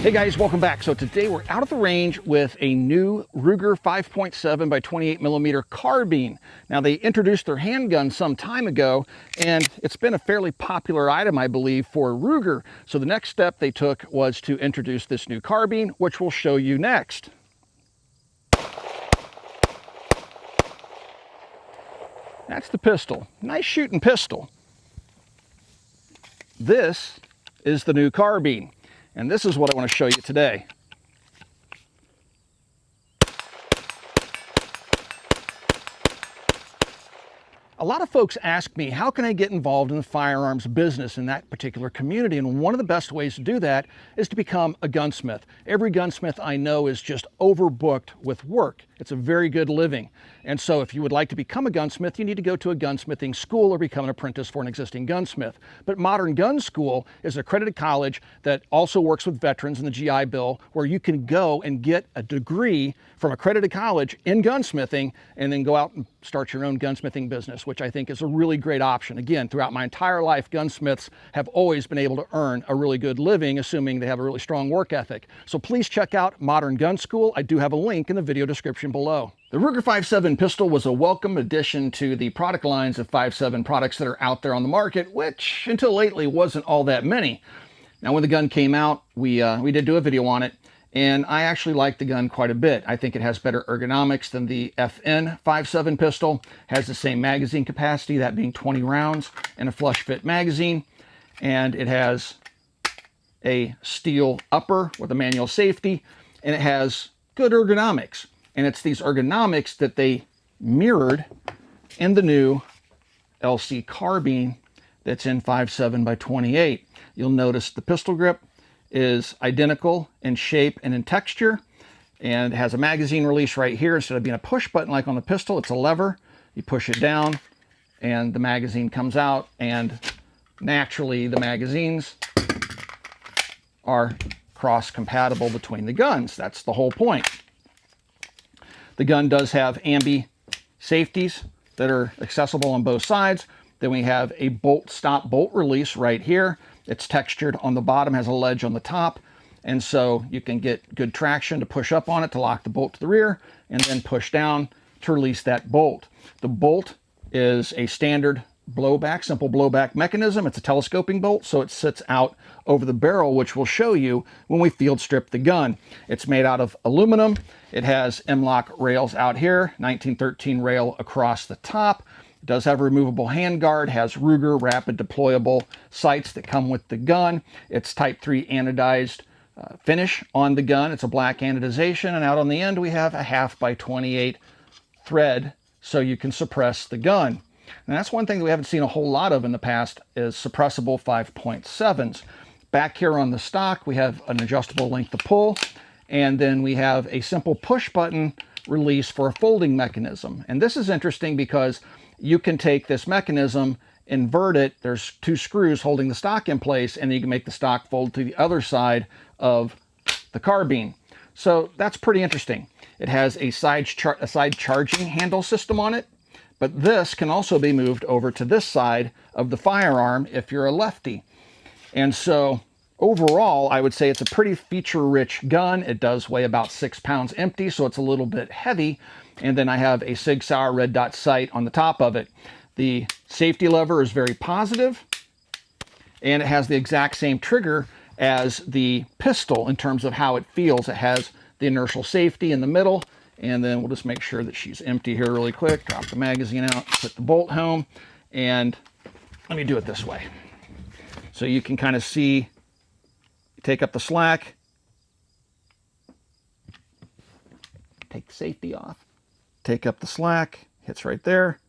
Hey guys, welcome back. So today we're out at the range with a new Ruger 5.7 by 28 millimeter carbine. Now they introduced their handgun some time ago, and it's been a fairly popular item, I believe, for Ruger. So the next step they took was to introduce this new carbine, which we'll show you next. That's the pistol. Nice shooting pistol. This is the new carbine, and this is what I want to show you today. A lot of folks ask me, how can I get involved in the firearms business in that particular community? And one of the best ways to do that is to become a gunsmith. Every gunsmith I know is just overbooked with work. It's a very good living. And so if you would like to become a gunsmith, you need to go to a gunsmithing school or become an apprentice for an existing gunsmith. But Modern Gun School is an accredited college that also works with veterans in the GI Bill, where you can go and get a degree from accredited college in gunsmithing and then go out and start your own gunsmithing business, which I think is a really great option. Again, throughout my entire life, gunsmiths have always been able to earn a really good living, assuming they have a really strong work ethic. So please check out Modern Gun School. I do have a link in the video description below. The Ruger 5.7 pistol was a welcome addition to the product lines of 5.7 products that are out there on the market, which until lately wasn't all that many. Now, when the gun came out, we did do a video on it, and I actually like the gun quite a bit. I think it has better ergonomics than the FN 5.7 pistol, has the same magazine capacity, that being 20 rounds, and a flush fit magazine, and it has a steel upper with a manual safety, and it has good ergonomics. And it's these ergonomics that they mirrored in the new LC Carbine that's in 5.7 by 28. You'll notice the pistol grip is identical in shape and in texture, and it has a magazine release right here. Instead of being a push button like on the pistol, it's a lever. You push it down and the magazine comes out, and naturally the magazines are cross compatible between the guns. That's the whole point. The gun does have ambi safeties that are accessible on both sides. Then we have a bolt stop bolt release right here. It's textured on the bottom, has a ledge on the top, and so you can get good traction to push up on it to lock the bolt to the rear, and then push down to release that bolt. The bolt is a standard blowback, simple blowback mechanism. It's a telescoping bolt, so it sits out over the barrel, which we'll show you when we field strip the gun. It's made out of aluminum. It has M-LOK rails out here, 1913 rail across the top. It does have a removable handguard, has Ruger rapid deployable sights that come with the gun. It's Type 3 anodized finish on the gun. It's a black anodization, and out on the end we have a 1/2 by 28 thread so you can suppress the gun. And that's one thing that we haven't seen a whole lot of in the past is suppressible 5.7s. Back here on the stock, we have an adjustable length of pull, and then we have a simple push button release for a folding mechanism. And this is interesting because you can take this mechanism, invert it, there's 2 screws holding the stock in place, and you can make the stock fold to the other side of the carbine. So that's pretty interesting. It has a side charging handle system on it, but this can also be moved over to this side of the firearm if you're a lefty. And so overall, I would say it's a pretty feature-rich gun. It does weigh about 6 pounds empty, so it's a little bit heavy. And then I have a Sig Sauer red dot sight on the top of it. The safety lever is very positive, and it has the exact same trigger as the pistol in terms of how it feels. It has the inertial safety in the middle, and then we'll just make sure that she's empty here really quick. Drop the magazine out, put the bolt home, and let me do it this way. So you can kind of see, take up the slack, take the safety off, take up the slack, hits right there,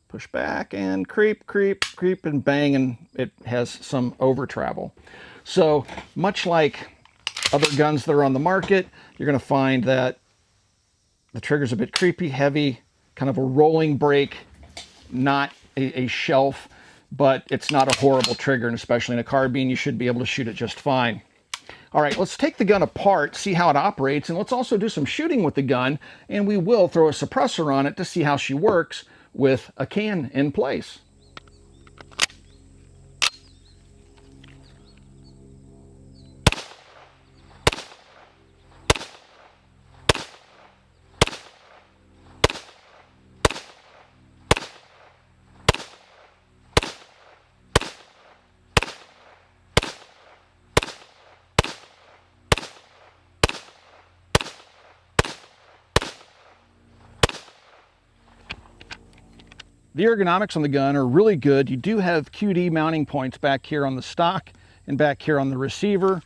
push back and creep, creep, creep, and bang, and it has some over travel. So much like other guns that are on the market, you're going to find that the trigger's a bit creepy, heavy, kind of a rolling brake, not a shelf, but it's not a horrible trigger, and especially in a carbine, you should be able to shoot it just fine. All right, let's take the gun apart, see how it operates, and let's also do some shooting with the gun, and we will throw a suppressor on it to see how she works with a can in place. The ergonomics on the gun are really good. You do have QD mounting points back here on the stock and back here on the receiver,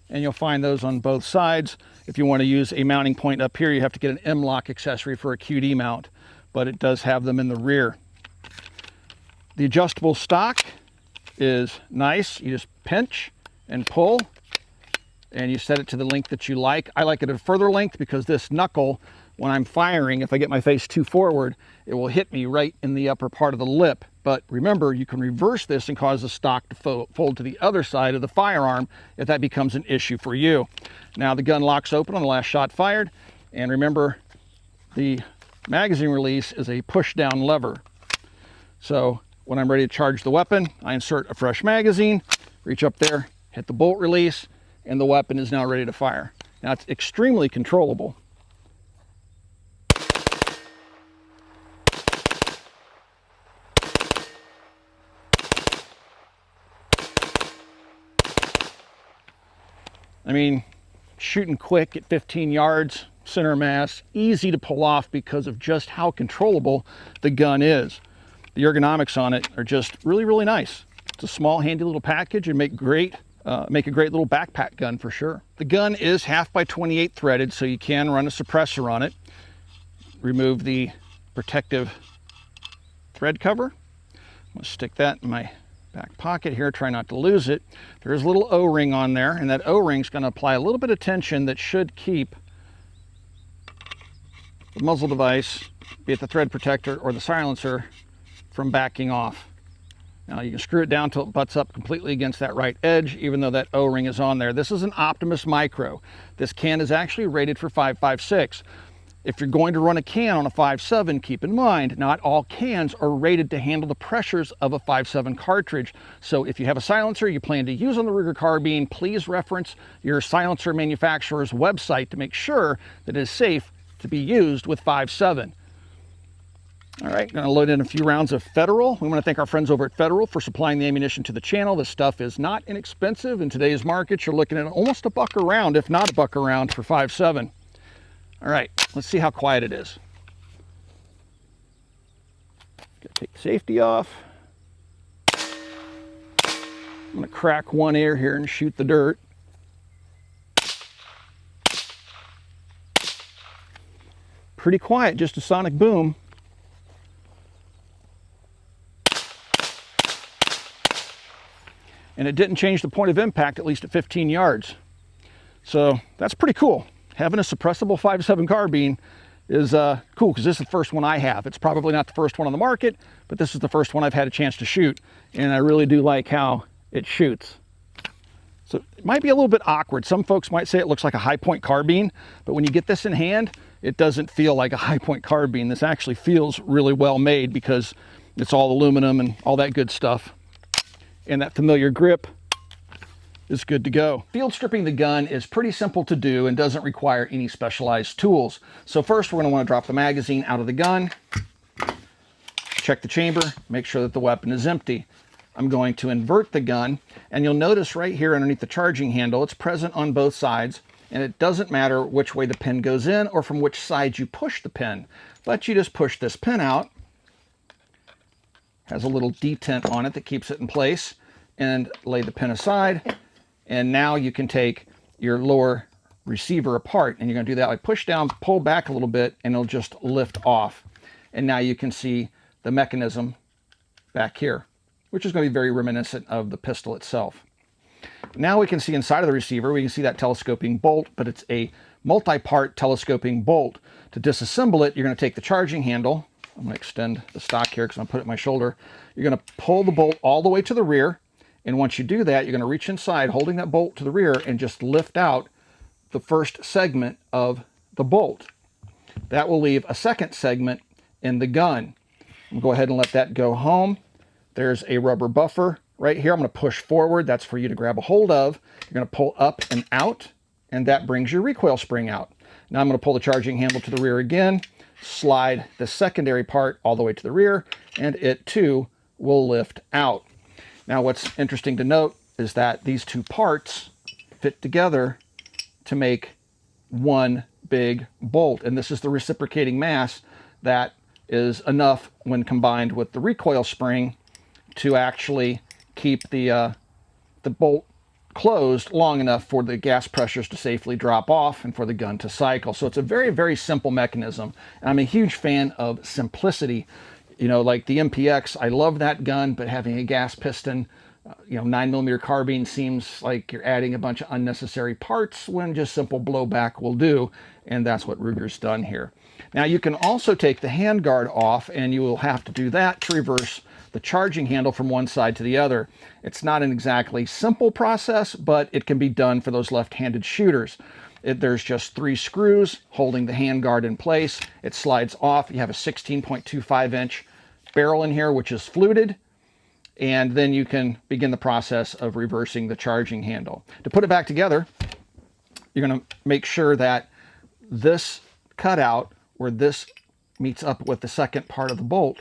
and you'll find those on both sides. If you want to use a mounting point up here, you have to get an M-lock accessory for a QD mount, but it does have them in the rear. The adjustable stock is nice. You just pinch and pull, and you set it to the length that you like. I like it at a further length because this knuckle, when I'm firing, if I get my face too forward, it will hit me right in the upper part of the lip. But remember, you can reverse this and cause the stock to fold to the other side of the firearm if that becomes an issue for you. Now the gun locks open on the last shot fired, and remember, the magazine release is a push down lever. So when I'm ready to charge the weapon, I insert a fresh magazine, reach up there, hit the bolt release, and the weapon is now ready to fire. Now it's extremely controllable. I mean, shooting quick at 15 yards, center mass, easy to pull off because of just how controllable the gun is. The ergonomics on it are just really, really nice. It's a small, handy little package and make a great little backpack gun for sure. The gun is 1/2 x 28 threaded, so you can run a suppressor on it. Remove the protective thread cover. I'm going to stick that in my back pocket here, try not to lose it. There's a little O-ring on there, and that O-ring is going to apply a little bit of tension that should keep the muzzle device, be it the thread protector or the silencer, from backing off. Now you can screw it down until it butts up completely against that right edge, even though that O-ring is on there. This is an Optimus Micro. This can is actually rated for 5.56. If you're going to run a can on a 5.7, keep in mind, not all cans are rated to handle the pressures of a 5.7 cartridge. So if you have a silencer you plan to use on the Ruger carbine, please reference your silencer manufacturer's website to make sure that it is safe to be used with 5.7. All right, going to load in a few rounds of Federal. We want to thank our friends over at Federal for supplying the ammunition to the channel. This stuff is not inexpensive. In today's market, you're looking at almost a buck a round, if not a buck a round, for 5.7. All right, let's see how quiet it is. Gotta take the safety off. I'm gonna crack one ear here and shoot the dirt. Pretty quiet, just a sonic boom. And it didn't change the point of impact, at least at 15 yards. So that's pretty cool. Having a suppressible 5.7 carbine is cool because this is the first one I have. It's probably not the first one on the market, but this is the first one I've had a chance to shoot. And I really do like how it shoots. So it might be a little bit awkward. Some folks might say it looks like a high point carbine, but when you get this in hand, it doesn't feel like a high point carbine. This actually feels really well made because it's all aluminum and all that good stuff. And that familiar grip is good to go. Field stripping the gun is pretty simple to do and doesn't require any specialized tools. So first we're going to want to drop the magazine out of the gun, check the chamber, make sure that the weapon is empty. I'm going to invert the gun, and you'll notice right here underneath the charging handle, it's present on both sides, and it doesn't matter which way the pin goes in or from which side you push the pin, but you just push this pin out. Has a little detent on it that keeps it in place, and lay the pin aside. And now you can take your lower receiver apart, and you're going to do that by push down, pull back a little bit, and it'll just lift off. And now you can see the mechanism back here, which is going to be very reminiscent of the pistol itself. Now we can see inside of the receiver, we can see that telescoping bolt, but it's a multi-part telescoping bolt. To disassemble it, you're going to take the charging handle. I'm going to extend the stock here because I'm going to put it on my shoulder. You're going to pull the bolt all the way to the rear. And once you do that, you're going to reach inside, holding that bolt to the rear, and just lift out the first segment of the bolt. That will leave a second segment in the gun. I'm going to go ahead and let that go home. There's a rubber buffer right here. I'm going to push forward. That's for you to grab a hold of. You're going to pull up and out, and that brings your recoil spring out. Now I'm going to pull the charging handle to the rear again, slide the secondary part all the way to the rear, and it too will lift out. Now what's interesting to note is that these two parts fit together to make one big bolt, and this is the reciprocating mass that is enough when combined with the recoil spring to actually keep the bolt closed long enough for the gas pressures to safely drop off and for the gun to cycle. So it's a very, very simple mechanism. And I'm a huge fan of simplicity. You know, like the MPX, I love that gun, but having a gas piston, 9mm carbine seems like you're adding a bunch of unnecessary parts when just simple blowback will do. And that's what Ruger's done here. Now you can also take the handguard off, and you will have to do that to reverse the charging handle from one side to the other. It's not an exactly simple process, but it can be done for those left-handed shooters. There's just 3 screws holding the handguard in place. It slides off. You have a 16.25-inch barrel in here, which is fluted, and then you can begin the process of reversing the charging handle. To put it back together, you're going to make sure that this cutout, where this meets up with the second part of the bolt,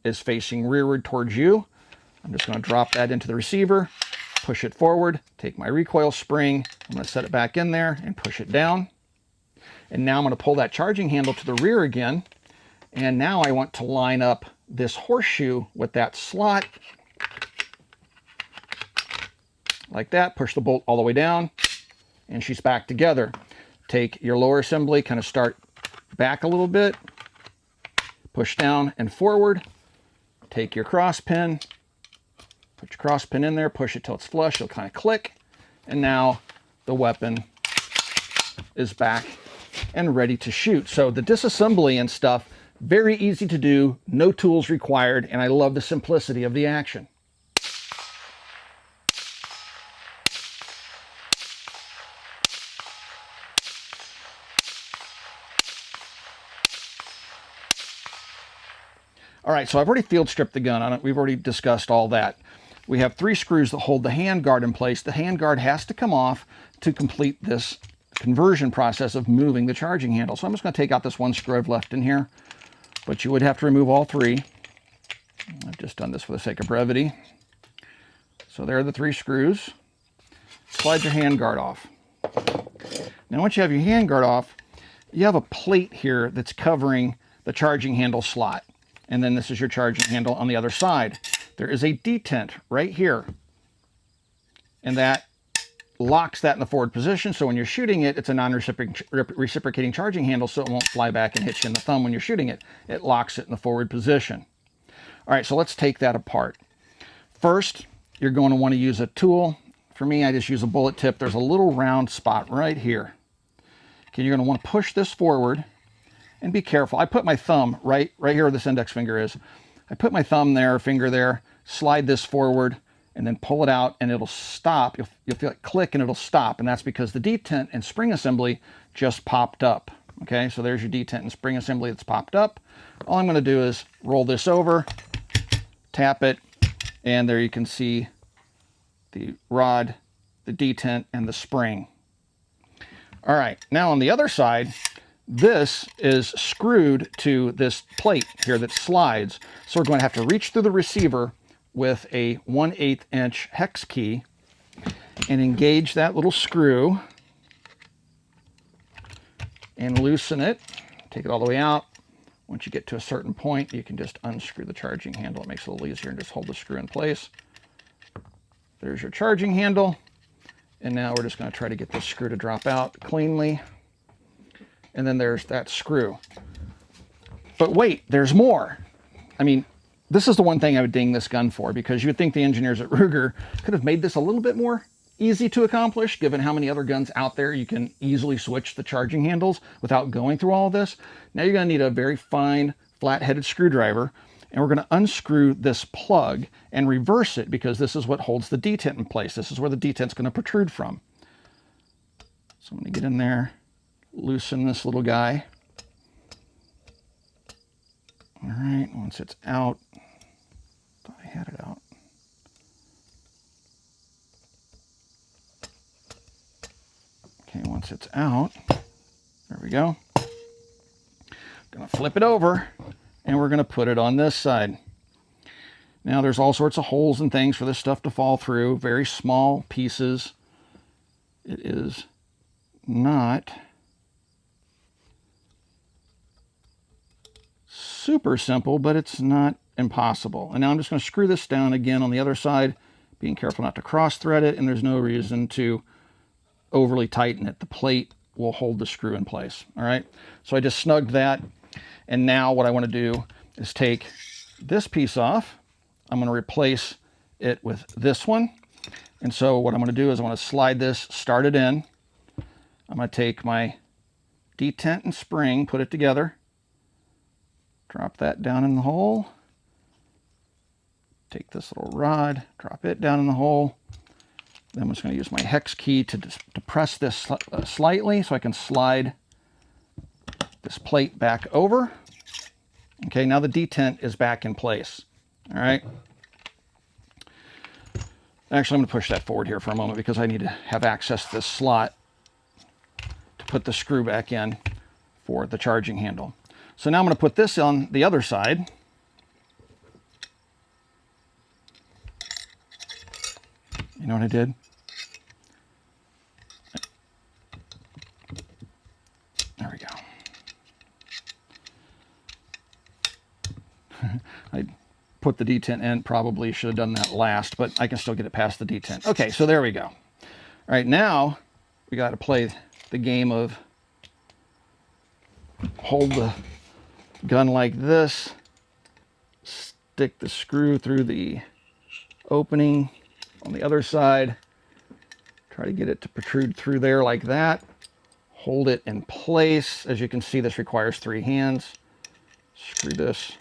is facing rearward towards you. I'm just going to drop that into the receiver, push it forward, take my recoil spring, I'm going to set it back in there and push it down. And now I'm going to pull that charging handle to the rear again. And now I want to line up this horseshoe with that slot. Like that, push the bolt all the way down, and she's back together. Take your lower assembly, kind of start back a little bit, push down and forward, take your cross pin, put your cross pin in there, push it till it's flush, it'll kind of click, and now the weapon is back and ready to shoot. So the disassembly and stuff, very easy to do, no tools required, and I love the simplicity of the action. All right, so I've already field stripped the gun on it. We've already discussed all that. We have 3 screws that hold the handguard in place. The handguard has to come off to complete this conversion process of moving the charging handle. So I'm just going to take out this 1 screw I've left in here, but you would have to remove all 3. I've just done this for the sake of brevity. So there are the 3 screws. Slide your handguard off. Now once you have your handguard off, you have a plate here that's covering the charging handle slot. And then this is your charging handle on the other side. There is a detent right here, and that locks that in the forward position. So when you're shooting it, it's a non-reciprocating charging handle, so it won't fly back and hit you in the thumb when you're shooting it. It locks it in the forward position. All right, so let's take that apart. First, you're going to want to use a tool. For me, I just use a bullet tip. There's a little round spot right here. Okay, you're going to want to push this forward. And be careful. I put my thumb right here where this index finger is. I put my thumb there, finger there, slide this forward, and then pull it out, and it'll stop. You'll feel it click, and it'll stop. And that's because the detent and spring assembly just popped up. Okay, so there's your detent and spring assembly that's popped up. All I'm going to do is roll this over, tap it, and there you can see the rod, the detent, and the spring. All right, now on the other side, this is screwed to this plate here that slides. So we're going to have to reach through the receiver with a 1/8 inch hex key and engage that little screw and loosen it. Take it all the way out. Once you get to a certain point, you can just unscrew the charging handle. It makes it a little easier, and just hold the screw in place. There's your charging handle. And now we're just going to try to get this screw to drop out cleanly. And then there's that screw. But wait, there's more. I mean, this is the one thing I would ding this gun for, because you would think the engineers at Ruger could have made this a little bit more easy to accomplish, given how many other guns out there you can easily switch the charging handles without going through all of this. Now you're going to need a very fine, flat-headed screwdriver, and we're going to unscrew this plug and reverse it, because this is what holds the detent in place. This is where the detent's going to protrude from. So I'm going to get in there, loosen this little guy. All right, once it's out, thought I had it out. Okay, once it's out, there we go. Gonna flip it over, and we're gonna put it on this side. Now there's all sorts of holes and things for this stuff to fall through, very small pieces. It is not super simple, but it's not impossible. And now I'm just going to screw this down again on the other side, being careful not to cross thread it, and there's no reason to overly tighten it. The plate will hold the screw in place. All right, so I just snugged that, and now what I want to do is take this piece off. I'm going to replace it with this one. And so what I'm going to do is I want to slide this, start it in. I'm going to take my detent and spring, put it together, drop that down in the hole. Take this little rod, drop it down in the hole. Then I'm just going to use my hex key to press this slightly so I can slide this plate back over. Okay, now the detent is back in place. All right. Actually, I'm going to push that forward here for a moment because I need to have access to this slot to put the screw back in for the charging handle. So now I'm going to put this on the other side. You know what I did? There we go. I put the detent in, probably should have done that last, but I can still get it past the detent. Okay, so there we go. All right, now we got to play the game of hold the gun like this, stick the screw through the opening on the other side, try to get it to protrude through there like that, hold it in place. As you can see, this requires 3 hands. Screw this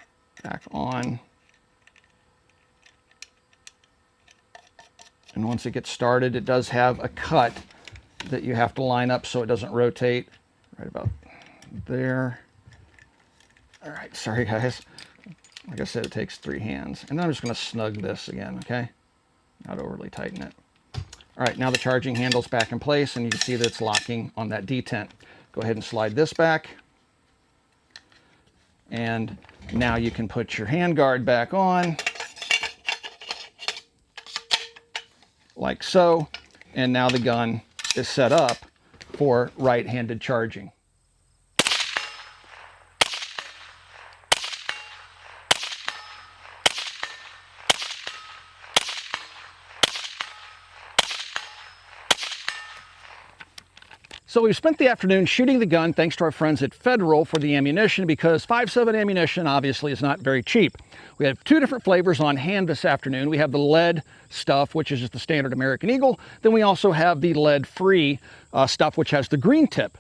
back on. And once it gets started, it does have a cut that you have to line up so it doesn't rotate. Right about there. All right, sorry guys. Like I said, it takes 3 hands. And then I'm just going to snug this again, okay? Not overly tighten it. All right, now the charging handle's back in place, and you can see that it's locking on that detent. Go ahead and slide this back. And now you can put your handguard back on, like so. And now the gun is set up for right-handed charging. So we've spent the afternoon shooting the gun thanks to our friends at Federal for the ammunition, because 5.7 ammunition obviously is not very cheap. We have 2 different flavors on hand this afternoon. We have the lead stuff, which is just the standard American Eagle. Then we also have the lead-free stuff, which has the green tip.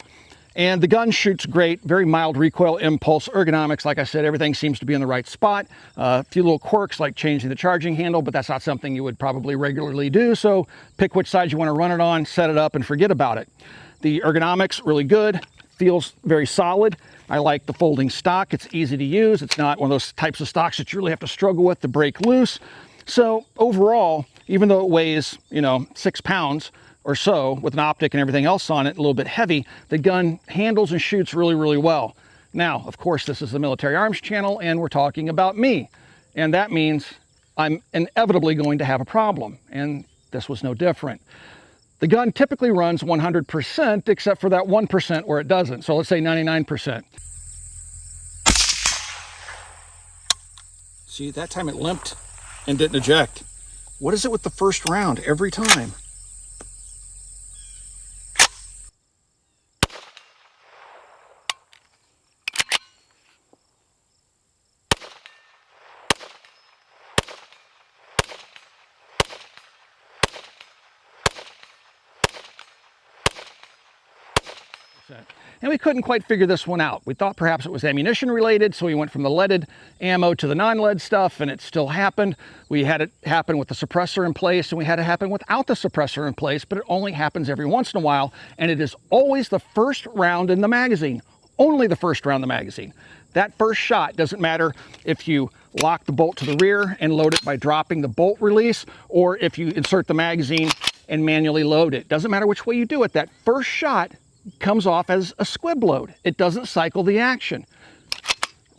And the gun shoots great, very mild recoil, impulse, ergonomics. Like I said, everything seems to be in the right spot. A few little quirks like changing the charging handle, but that's not something you would probably regularly do. So pick which side you want to run it on, set it up, and forget about it. The ergonomics, really good, feels very solid. I like the folding stock. It's easy to use. It's not one of those types of stocks that you really have to struggle with to break loose. So overall, even though it weighs, 6 pounds or so with an optic and everything else on it, a little bit heavy, the gun handles and shoots really, really well. Now, of course, this is the Military Arms channel, and we're talking about me. And that means I'm inevitably going to have a problem. And this was no different. The gun typically runs 100%, except for that 1% where it doesn't. So let's say 99%. See, that time it limped and didn't eject. What is it with the first round every time? And we couldn't quite figure this one out. We thought perhaps it was ammunition related, so we went from the leaded ammo to the non-lead stuff, and it still happened. We had it happen with the suppressor in place, and we had it happen without the suppressor in place, but it only happens every once in a while, and it is always the first round in the magazine. Only the first round in the magazine. That first shot, doesn't matter if you lock the bolt to the rear and load it by dropping the bolt release, or if you insert the magazine and manually load it. Doesn't matter which way you do it, that first shot comes off as a squib load. It doesn't cycle the action.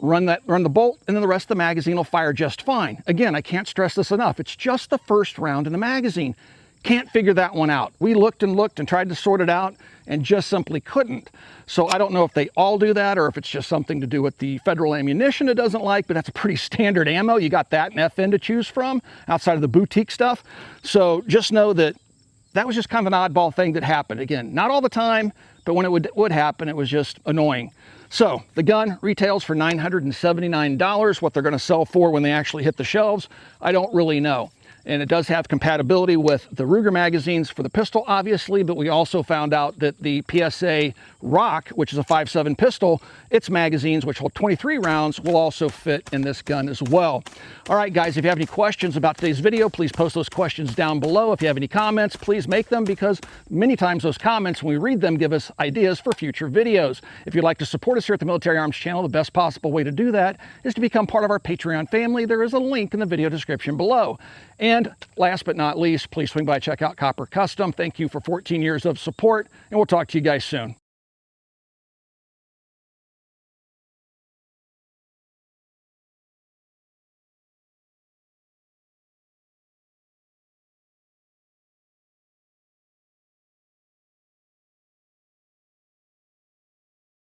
Run the bolt, and then the rest of the magazine will fire just fine. Again, I can't stress this enough. It's just the first round in the magazine. Can't figure that one out. We looked and looked and tried to sort it out and just simply couldn't. So I don't know if they all do that or if it's just something to do with the federal ammunition it doesn't like, but that's a pretty standard ammo. You got that and FN to choose from outside of the boutique stuff. So just know that that was just kind of an oddball thing that happened. Again, not all the time, but when it would happen, it was just annoying. So the gun retails for $979. What they're going to sell for when they actually hit the shelves, I don't really know. And it does have compatibility with the Ruger magazines for the pistol, obviously, but we also found out that the PSA Rock, which is a 5.7 pistol, its magazines, which hold 23 rounds, will also fit in this gun as well. All right, guys, if you have any questions about today's video, please post those questions down below. If you have any comments, please make them, because many times those comments, when we read them, give us ideas for future videos. If you'd like to support us here at the Military Arms Channel, the best possible way to do that is to become part of our Patreon family. There is a link in the video description below. And last but not least, please swing by, check out Copper Custom. Thank you for 14 years of support, and we'll talk to you guys soon.